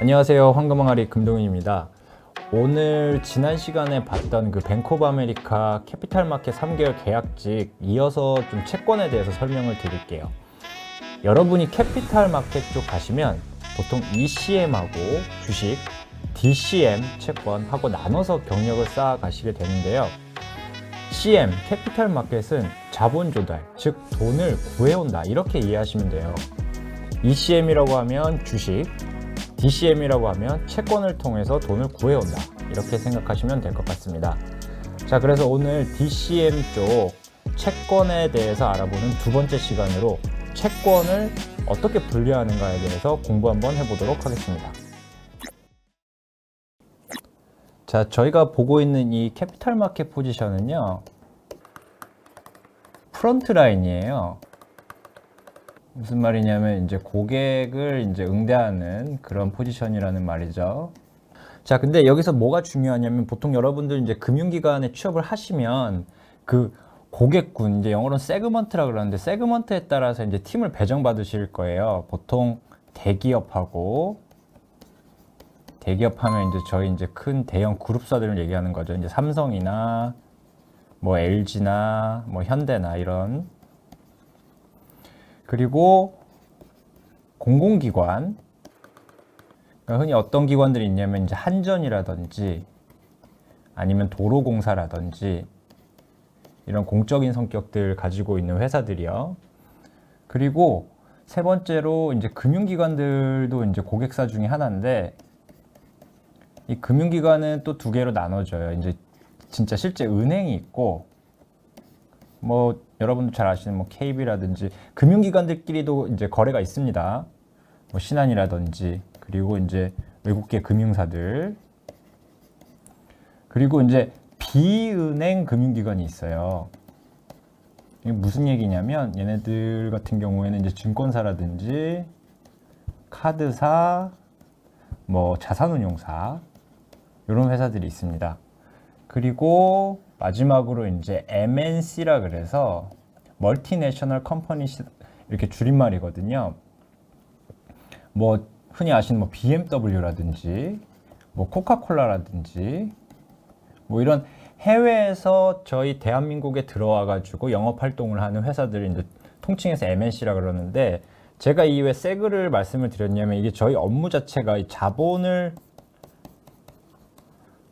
안녕하세요. 황금항아리 금동윤입니다. 오늘 지난 시간에 봤던 그 뱅크 오브 아메리카 캐피탈마켓 3개월 계약직 이어서 좀 채권에 대해서 설명을 드릴게요. 여러분이 캐피탈마켓 쪽 가시면 보통 ECM하고 주식, DCM 채권하고 나눠서 경력을 쌓아 가시게 되는데요. CM, 캐피탈마켓은 자본 조달, 즉 돈을 구해온다 이렇게 이해하시면 돼요. ECM이라고 하면 주식, DCM이라고 하면 채권을 통해서 돈을 구해온다 이렇게 생각하시면 될 것 같습니다. 자, 그래서 오늘 DCM 쪽 채권에 대해서 알아보는 두 번째 시간으로 채권을 어떻게 분류하는가에 대해서 공부 한번 해보도록 하겠습니다. 자, 저희가 보고 있는 이 캐피탈 마켓 포지션은요, 프론트 라인이에요. 무슨 말이냐면 이제 고객을 이제 응대하는 그런 포지션이라는 말이죠. 자, 근데 여기서 뭐가 중요하냐면 보통 여러분들 이제 금융기관에 취업을 하시면 그 고객군, 이제 영어로는 세그먼트라 그러는데 세그먼트에 따라서 이제 팀을 배정받으실 거예요. 보통 대기업하고 대기업하면 이제 저희 이제 큰 대형 그룹사들을 얘기하는 거죠. 이제 삼성이나 뭐 LG나 뭐 현대나 이런. 그리고 공공기관, 그러니까 흔히 어떤 기관들이 있냐면 이제 한전이라든지 아니면 도로공사라든지 이런 공적인 성격들 가지고 있는 회사들이요. 그리고 세 번째로 이제 금융기관들도 이제 고객사 중에 하나인데, 이 금융기관은 또 두 개로 나눠져요. 이제 진짜 실제 은행이 있고, 뭐 여러분도 잘 아시는 뭐 KB라든지 금융기관들끼리도 이제 거래가 있습니다. 뭐 신한이라든지, 그리고 이제 외국계 금융사들, 그리고 이제 비은행 금융기관이 있어요. 이게 무슨 얘기냐면 얘네들 같은 경우에는 이제 증권사라든지 카드사, 뭐 자산운용사 이런 회사들이 있습니다. 그리고 마지막으로 이제 MNC라 그래서 멀티내셔널 컴퍼니 이렇게 줄임말이거든요. 뭐 흔히 아시는 뭐 BMW라든지 뭐 코카콜라라든지 뭐 이런 해외에서 저희 대한민국에 들어와 가지고 영업 활동을 하는 회사들을 이제 통칭해서 MNC라 그러는데, 제가 이 왜 세그를 말씀을 드렸냐면 이게 저희 업무 자체가 이 자본을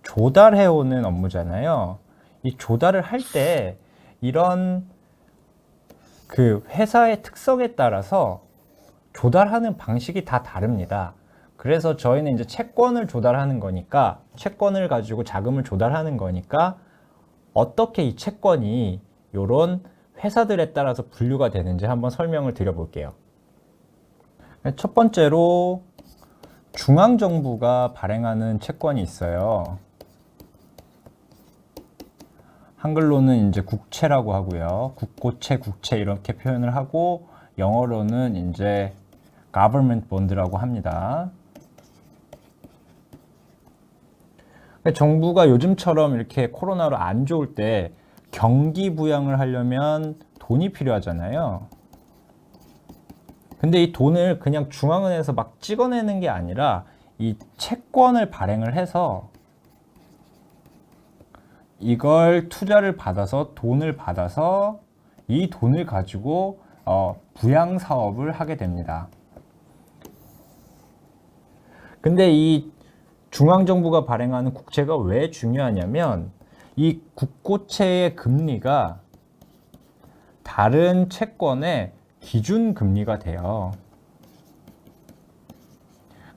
조달해 오는 업무잖아요. 이 조달을 할 때 이런 그 회사의 특성에 따라서 조달하는 방식이 다 다릅니다. 그래서 저희는 이제 채권을 조달하는 거니까, 채권을 가지고 자금을 조달하는 거니까 어떻게 이 채권이 이런 회사들에 따라서 분류가 되는지 한번 설명을 드려볼게요. 첫 번째로 중앙정부가 발행하는 채권이 있어요. 한글로는 이제 국채라고 하고요. 국고채, 국채 이렇게 표현을 하고, 영어로는 이제 government bond라고 합니다. 정부가 요즘처럼 이렇게 코로나로 안 좋을 때 경기 부양을 하려면 돈이 필요하잖아요. 근데 이 돈을 그냥 중앙은행에서 막 찍어내는 게 아니라 이 채권을 발행을 해서 이걸 투자를 받아서 돈을 받아서 이 돈을 가지고 부양 사업을 하게 됩니다. 근데 이 중앙정부가 발행하는 국채가 왜 중요하냐면 이 국고채의 금리가 다른 채권의 기준 금리가 돼요.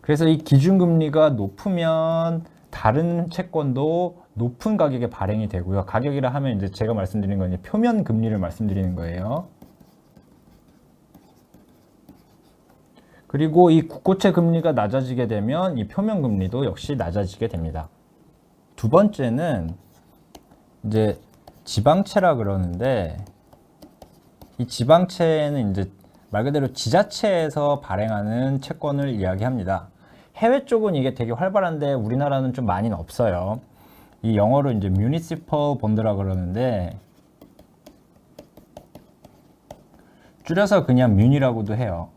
그래서 이 기준 금리가 높으면 다른 채권도 높은 가격에 발행이 되고요. 가격이라 하면 이제 제가 말씀드리는 건 이제 표면 금리를 말씀드리는 거예요. 그리고 이 국고채 금리가 낮아지게 되면 이 표면 금리도 역시 낮아지게 됩니다. 두 번째는 이제 지방채라 그러는데, 이 지방채는 이제 말 그대로 지자체에서 발행하는 채권을 이야기합니다. 해외 쪽은 이게 되게 활발한데 우리나라는 좀 많이는 없어요. 이 영어로 이제 municipal bond라 그러는데 줄여서 그냥 뮤니라고도 해요.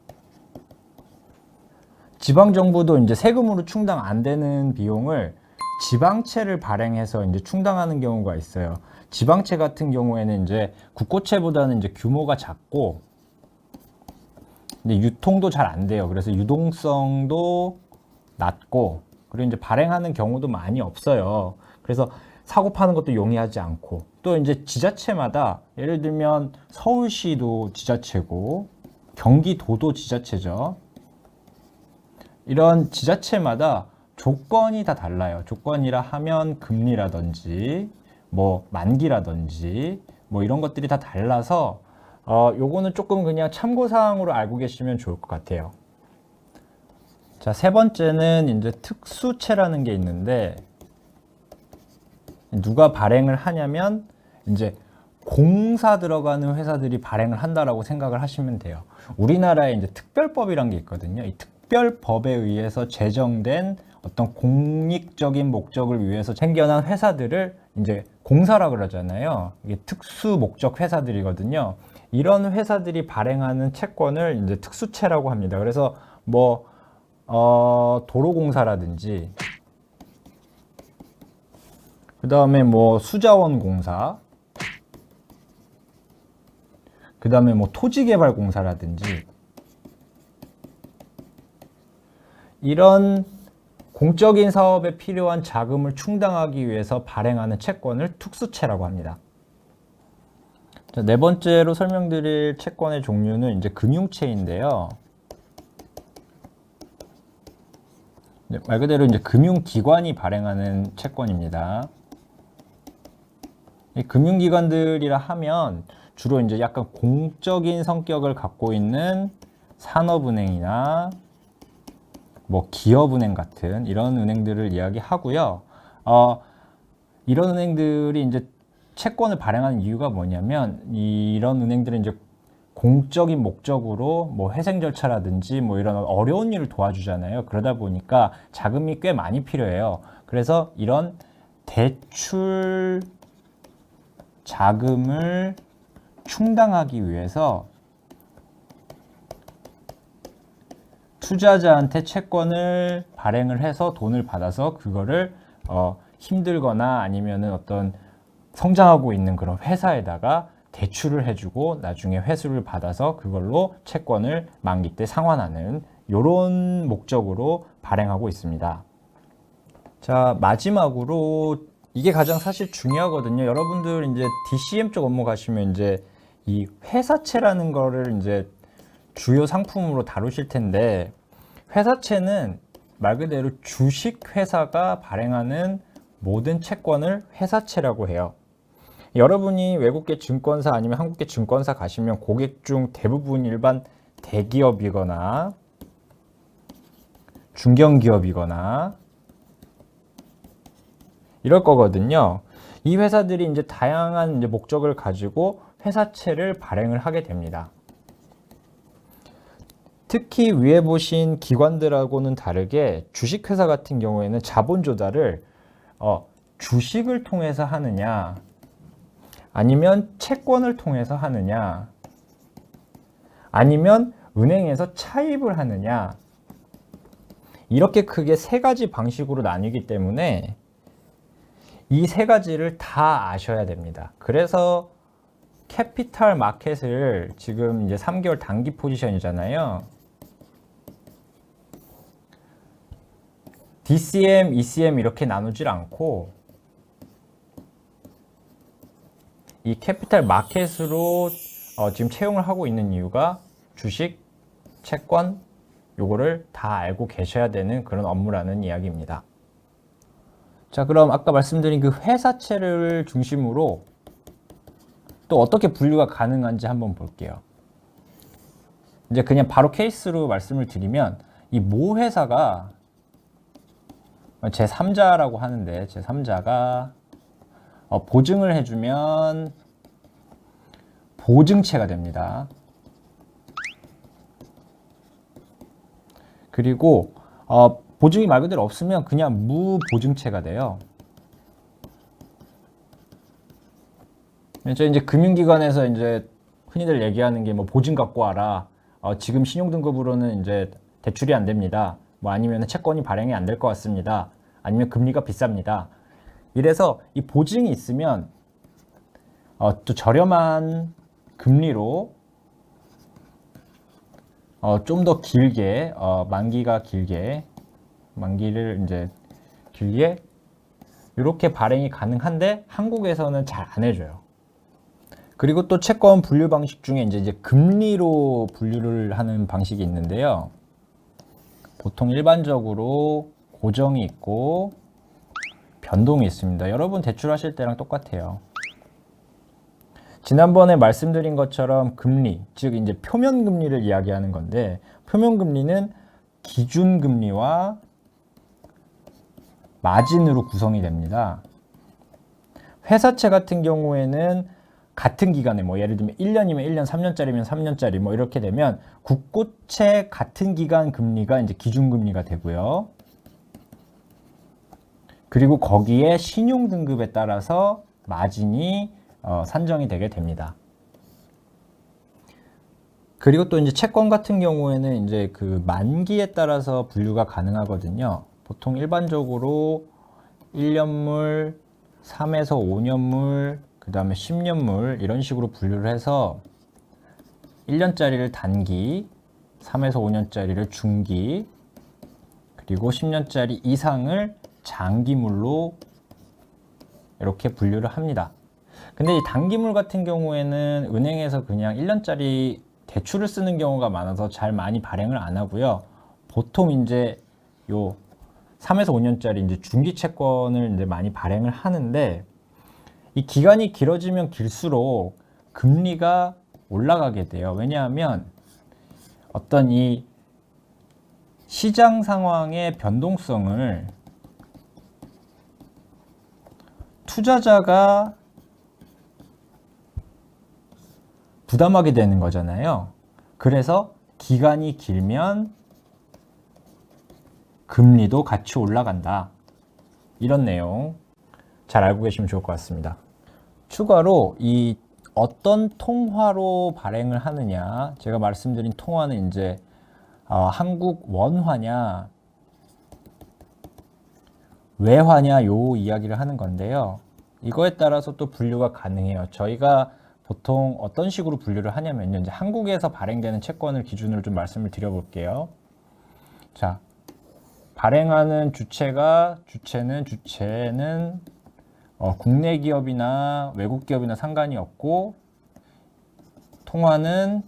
지방정부도 이제 세금으로 충당 안 되는 비용을 지방채를 발행해서 이제 충당하는 경우가 있어요. 지방채 같은 경우에는 이제 국고채보다는 이제 규모가 작고, 근데 유통도 잘 안 돼요. 그래서 유동성도 낮고, 그리고 이제 발행하는 경우도 많이 없어요. 그래서 사고 파는 것도 용이하지 않고, 또 이제 지자체마다 예를 들면 서울시도 지자체고, 경기도도 지자체죠. 이런 지자체마다 조건이 다 달라요. 조건이라 하면 금리라든지 뭐 만기라든지 뭐 이런 것들이 다 달라서 요거는 조금 그냥 참고사항으로 알고 계시면 좋을 것 같아요. 자, 세 번째는 이제 특수채라는 게 있는데, 누가 발행을 하냐면 이제 공사 들어가는 회사들이 발행을 한다라고 생각을 하시면 돼요. 우리나라에 이제 특별법이란 게 있거든요. 이 특별법에 의해서 제정된 어떤 공익적인 목적을 위해서 생겨난 회사들을 이제 공사라 그러잖아요. 이게 특수 목적 회사들이거든요. 이런 회사들이 발행하는 채권을 이제 특수채라고 합니다. 그래서 뭐 도로공사라든지, 그 다음에 뭐 수자원공사, 그 다음에 뭐 토지개발공사라든지, 이런 공적인 사업에 필요한 자금을 충당하기 위해서 발행하는 채권을 특수채라고 합니다. 자, 네 번째로 설명드릴 채권의 종류는 이제 금융채인데요. 말 그대로 이제 금융기관이 발행하는 채권입니다. 이 금융기관들이라 하면 주로 이제 약간 공적인 성격을 갖고 있는 산업은행이나 뭐 기업은행 같은 이런 은행들을 이야기하고요. 이런 은행들이 이제 채권을 발행하는 이유가 뭐냐면, 이런 은행들은 이제 공적인 목적으로 뭐 회생 절차라든지 뭐 이런 어려운 일을 도와주잖아요. 그러다 보니까 자금이 꽤 많이 필요해요. 그래서 이런 대출 자금을 충당하기 위해서 투자자한테 채권을 발행을 해서 돈을 받아서 그거를 힘들거나 아니면은 어떤 성장하고 있는 그런 회사에다가 대출을 해주고 나중에 회수를 받아서 그걸로 채권을 만기 때 상환하는 이런 목적으로 발행하고 있습니다. 자, 마지막으로 이게 가장 사실 중요하거든요. 여러분들 이제 DCM 쪽 업무 가시면 이제 이 회사채라는 거를 이제 주요 상품으로 다루실 텐데, 회사채는 말 그대로 주식 회사가 발행하는 모든 채권을 회사채라고 해요. 여러분이 외국계 증권사 아니면 한국계 증권사 가시면 고객 중 대부분 일반 대기업이거나 중견기업이거나 이럴 거거든요. 이 회사들이 이제 다양한 이제 목적을 가지고 회사채를 발행을 하게 됩니다. 특히 위에 보신 기관들하고는 다르게 주식회사 같은 경우에는 자본 조달을 주식을 통해서 하느냐, 아니면 채권을 통해서 하느냐, 아니면 은행에서 차입을 하느냐, 이렇게 크게 세 가지 방식으로 나뉘기 때문에 이 세 가지를 다 아셔야 됩니다. 그래서 캐피탈 마켓을 지금 이제 3개월 단기 포지션이잖아요. DCM, ECM 이렇게 나누질 않고 이 캐피탈 마켓으로 지금 채용을 하고 있는 이유가 주식, 채권 요거를 다 알고 계셔야 되는 그런 업무라는 이야기입니다. 자, 그럼 아까 말씀드린 그 회사채를 중심으로 또 어떻게 분류가 가능한지 한번 볼게요. 이제 그냥 바로 케이스로 말씀을 드리면, 이 모 회사가 제3자라고 하는데, 제3자가 보증을 해주면 보증채가 됩니다. 그리고 보증이 말 그대로 없으면 그냥 무보증채가 돼요. 이제 금융기관에서 이제 흔히들 얘기하는 게 뭐 보증 갖고 와라. 지금 신용등급으로는 이제 대출이 안 됩니다. 뭐 아니면 채권이 발행이 안 될 것 같습니다. 아니면 금리가 비쌉니다. 이래서 이 보증이 있으면 또 저렴한 금리로 좀 더 길게 만기를 이제 길게 이렇게 발행이 가능한데 한국에서는 잘 안 해줘요. 그리고 또 채권 분류 방식 중에 이제 금리로 분류를 하는 방식이 있는데요. 보통 일반적으로 고정이 있고 변동이 있습니다. 여러분 대출하실 때랑 똑같아요. 지난번에 말씀드린 것처럼 금리, 즉 이제 표면 금리를 이야기하는 건데, 표면 금리는 기준 금리와 마진으로 구성이 됩니다. 회사채 같은 경우에는 같은 기간에 뭐 예를 들면 1년이면 1년, 3년짜리면 3년짜리 뭐 이렇게 되면 국고채 같은 기간 금리가 이제 기준 금리가 되고요. 그리고 거기에 신용 등급에 따라서 마진이 산정이 되게 됩니다. 그리고 또 이제 채권 같은 경우에는 이제 그 만기에 따라서 분류가 가능하거든요. 보통 일반적으로 1년물, 3에서 5년물, 그 다음에 10년물 이런 식으로 분류를 해서 1년짜리를 단기, 3에서 5년짜리를 중기, 그리고 10년짜리 이상을 장기물로 이렇게 분류를 합니다. 근데 이 단기물 같은 경우에는 은행에서 그냥 1년짜리 대출을 쓰는 경우가 많아서 잘 많이 발행을 안 하고요. 보통 이제 요 3에서 5년짜리 이제 중기 채권을 이제 많이 발행을 하는데, 이 기간이 길어지면 길수록 금리가 올라가게 돼요. 왜냐하면 어떤 이 시장 상황의 변동성을 투자자가 부담하게 되는 거잖아요. 그래서 기간이 길면 금리도 같이 올라간다. 이런 내용 잘 알고 계시면 좋을 것 같습니다. 추가로 이 어떤 통화로 발행을 하느냐, 제가 말씀드린 통화는 이제 한국 원화냐 외화냐 요 이야기를 하는 건데요. 이거에 따라서 또 분류가 가능해요. 저희가 보통 어떤 식으로 분류를 하냐면요, 이제 한국에서 발행되는 채권을 기준으로 좀 말씀을 드려볼게요. 자, 발행하는 주체는 국내 기업이나 외국 기업이나 상관이 없고, 통화는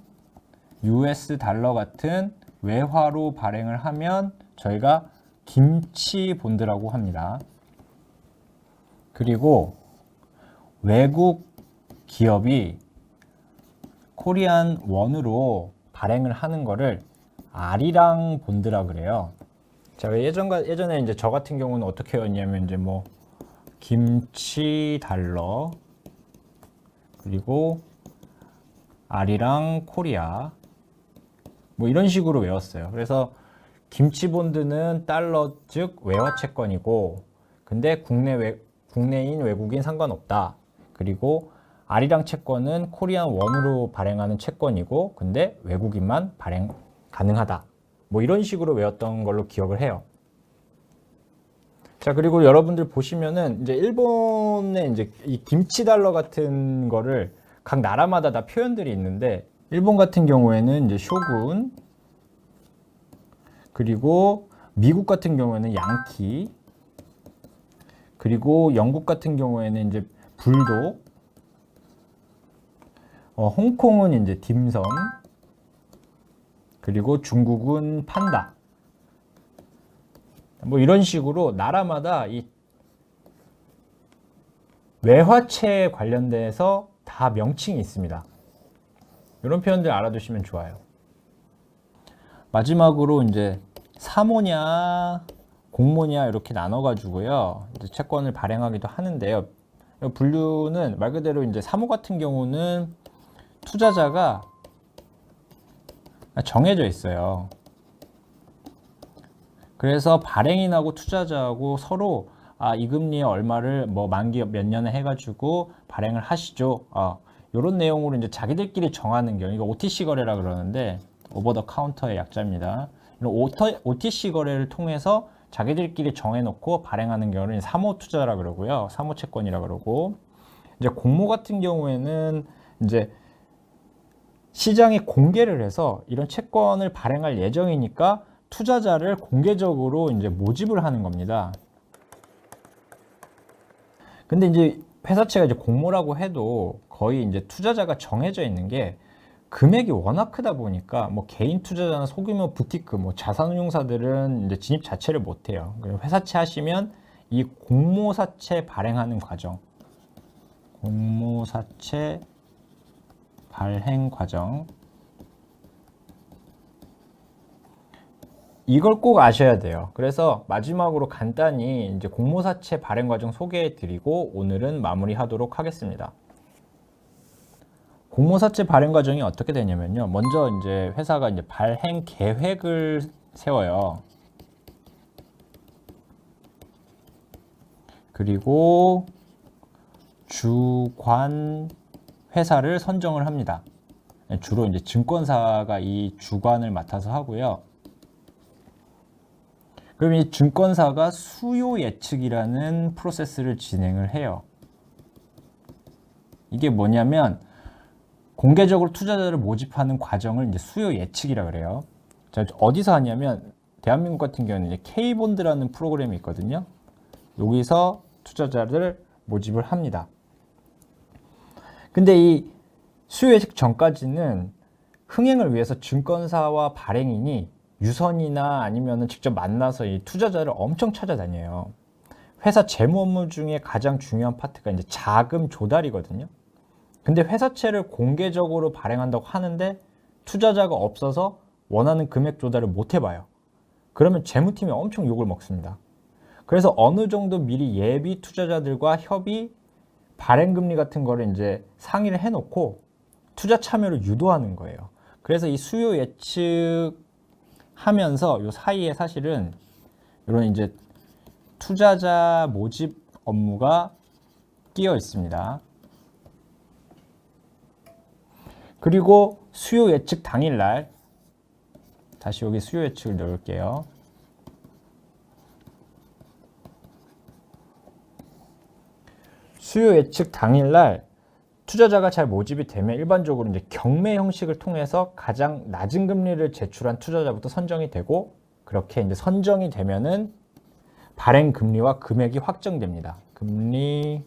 US 달러 같은 외화로 발행을 하면 저희가 김치 본드라고 합니다. 그리고 외국 기업이 코리안 원으로 발행을 하는 거를 아리랑 본드라 그래요. 자, 예전에 이제 저 같은 경우는 어떻게 했냐면 이제 뭐 김치 달러, 그리고 아리랑 코리아 뭐 이런 식으로 외웠어요. 그래서 김치 본드는 달러, 즉 외화 채권이고, 근데 국내인 외국인 상관없다. 그리고 아리랑 채권은 코리안 원으로 발행하는 채권이고, 근데 외국인만 발행 가능하다. 뭐 이런 식으로 외웠던 걸로 기억을 해요. 자, 그리고 여러분들 보시면은 이제 일본에 이제 이 김치 달러 같은 거를 각 나라마다 다 표현들이 있는데, 일본 같은 경우에는 이제 쇼군, 그리고 미국 같은 경우에는 양키, 그리고 영국 같은 경우에는 이제 불독, 홍콩은 이제 딤섬, 그리고 중국은 판다. 뭐 이런 식으로 나라마다 이 외화채에 관련돼서 다 명칭이 있습니다. 이런 표현들 알아두시면 좋아요. 마지막으로 이제 사모냐, 공모냐 이렇게 나눠가지고요, 이제 채권을 발행하기도 하는데요. 분류는 말 그대로 이제 사모 같은 경우는 투자자가 정해져 있어요. 그래서 발행인하고 투자자하고 서로 이 금리에 얼마를 뭐 만기 몇 년에 해가지고 발행을 하시죠. 이런 내용으로 이제 자기들끼리 정하는 경우, 이거 OTC 거래라 그러는데 오버 더 카운터의 약자입니다. 이런 OTC 거래를 통해서 자기들끼리 정해놓고 발행하는 경우는 사모 투자라 그러고요. 사모 채권이라 그러고, 이제 공모 같은 경우에는 이제 시장에 공개를 해서 이런 채권을 발행할 예정이니까 투자자를 공개적으로 이제 모집을 하는 겁니다. 근데 이제 회사채가 이제 공모라고 해도 거의 이제 투자자가 정해져 있는 게 금액이 워낙 크다 보니까 뭐 개인 투자자나 소규모 부티크, 뭐 자산운용사들은 이제 진입 자체를 못 해요. 회사채 하시면 이 공모사채 발행하는 과정, 공모사채 발행 과정, 이걸 꼭 아셔야 돼요. 그래서 마지막으로 간단히 이제 공모사채 발행 과정 소개해 드리고 오늘은 마무리하도록 하겠습니다. 공모사채 발행 과정이 어떻게 되냐면요. 먼저 이제 회사가 이제 발행 계획을 세워요. 그리고 주관 회사를 선정을 합니다. 주로 이제 증권사가 이 주관을 맡아서 하고요. 그럼 이 증권사가 수요 예측이라는 프로세스를 진행을 해요. 이게 뭐냐면 공개적으로 투자자를 모집하는 과정을 이제 수요 예측이라 그래요. 자, 어디서 하냐면 대한민국 같은 경우는 이제 K본드라는 프로그램이 있거든요. 여기서 투자자를 모집을 합니다. 근데 이 수요 예측 전까지는 흥행을 위해서 증권사와 발행인이 유선이나 아니면 직접 만나서 이 투자자를 엄청 찾아다녀요. 회사 재무 업무 중에 가장 중요한 파트가 이제 자금 조달이거든요. 근데 회사채를 공개적으로 발행한다고 하는데 투자자가 없어서 원하는 금액 조달을 못 해봐요. 그러면 재무팀이 엄청 욕을 먹습니다. 그래서 어느 정도 미리 예비 투자자들과 협의, 발행금리 같은 거를 이제 상의를 해놓고 투자 참여를 유도하는 거예요. 그래서 이 수요 예측 하면서 요 사이에 사실은 이런 이제 투자자 모집 업무가 끼어 있습니다. 그리고 수요 예측 당일날 다시 여기 수요 예측을 넣을게요. 수요 예측 당일날 투자자가 잘 모집이 되면 일반적으로 이제 경매 형식을 통해서 가장 낮은 금리를 제출한 투자자부터 선정이 되고, 그렇게 이제 선정이 되면은 발행 금리와 금액이 확정됩니다. 금리,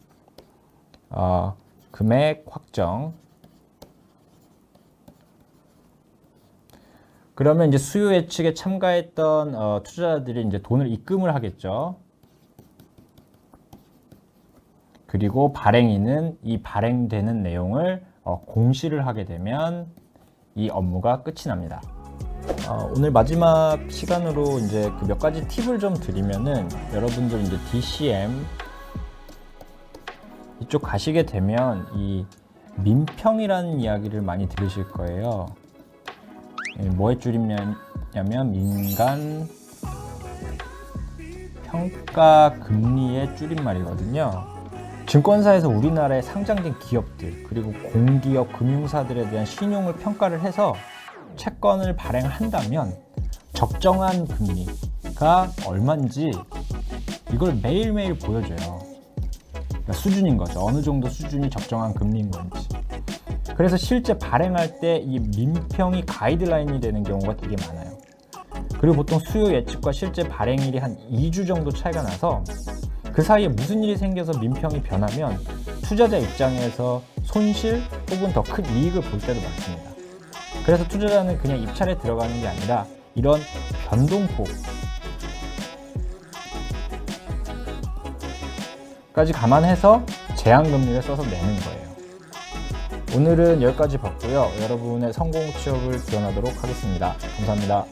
금액 확정. 그러면 이제 수요 예측에 참가했던 투자자들이 이제 돈을 입금을 하겠죠. 그리고 발행인은 이 발행되는 내용을 공시를 하게 되면 이 업무가 끝이 납니다. 오늘 마지막 시간으로 이제 그 몇 가지 팁을 좀 드리면은, 여러분들 이제 DCM 이쪽 가시게 되면 이 민평이라는 이야기를 많이 들으실 거예요. 뭐의 줄임냐면 민간 평가 금리의 줄임말이거든요. 증권사에서 우리나라에 상장된 기업들 그리고 공기업 금융사들에 대한 신용을 평가를 해서 채권을 발행한다면 적정한 금리가 얼마인지 이걸 매일매일 보여줘요. 그러니까 수준인 거죠. 어느 정도 수준이 적정한 금리인 건지. 그래서 실제 발행할 때 이 민평이 가이드라인이 되는 경우가 되게 많아요. 그리고 보통 수요 예측과 실제 발행일이 한 2주 정도 차이가 나서 그 사이에 무슨 일이 생겨서 민평이 변하면 투자자 입장에서 손실 혹은 더 큰 이익을 볼 때도 많습니다. 그래서 투자자는 그냥 입찰에 들어가는 게 아니라 이런 변동폭까지 감안해서 제한금리를 써서 내는 거예요. 오늘은 여기까지 봤고요. 여러분의 성공 취업을 기원하도록 하겠습니다. 감사합니다.